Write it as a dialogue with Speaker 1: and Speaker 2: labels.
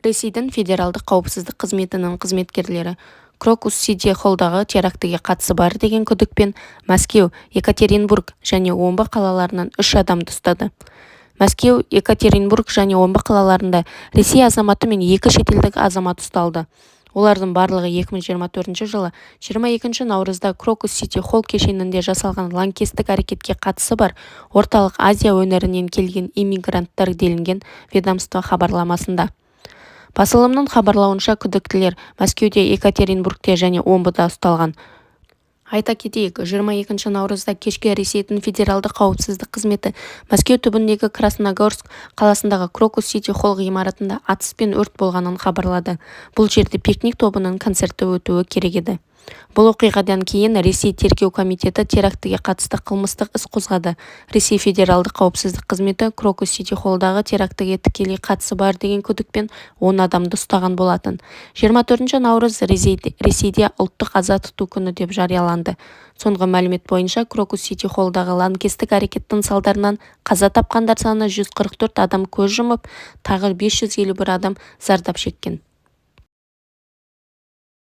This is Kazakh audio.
Speaker 1: Ресейдің федералдық қауіпсіздік қызметінің қызметкерлері Крокус-Сити-холлдағы терактіге қатысы бар деген күдікпен Мәскеу, Екатеринбург және Омбы қалаларынан 3 адамды ұстады. Мәскеу, Екатеринбург және Омбы қалаларында Ресей азаматы мен 2 шетелдік азамат ұсталды. Олардың барлығы 2024 жылы 22 наурызда Крокус-Сити-холл кешенінде жасалған лаңкестік әрекетке қатысы бар Орталық Азия өңірінен келген иммигранттар делінген ведомство хабарламасында. Басылымның хабарлауынша күдіктілер Мәскеуде, Екатеринбургте және Омбыда ұсталған. Айта кетейік, 22 наурызда кешке Ресейдің федералдық қауіпсіздік қызметі Мәскеу түбіндегі Красногорск қаласындағы Крокус-Сити-холл ғимаратында атыс пен өрт болғанын хабарлады. Бұл жерде пикник тобының концерті өтуі керек еді. Бұл оқиғадан кейін Ресей тергеу комитеті терактіге қатысты қылмыстық іс қозғады. Ресей федералдық қауіпсіздік қызметі Крокус-Сити-холлдағы терактіге тікелей қатысы бар деген күдікпен 10 адамды ұстаған болатын. 24 наурыз Ресейде ұлттық аза тұту күні деп жарияланды. Соңғы мәлімет бойынша Крокус-Сити-холлдағы лаңкестік әрекеттің салдарынан қаза тапқандар саны 144 адам көз жұмып, тағы 551 адам зардап шеккен.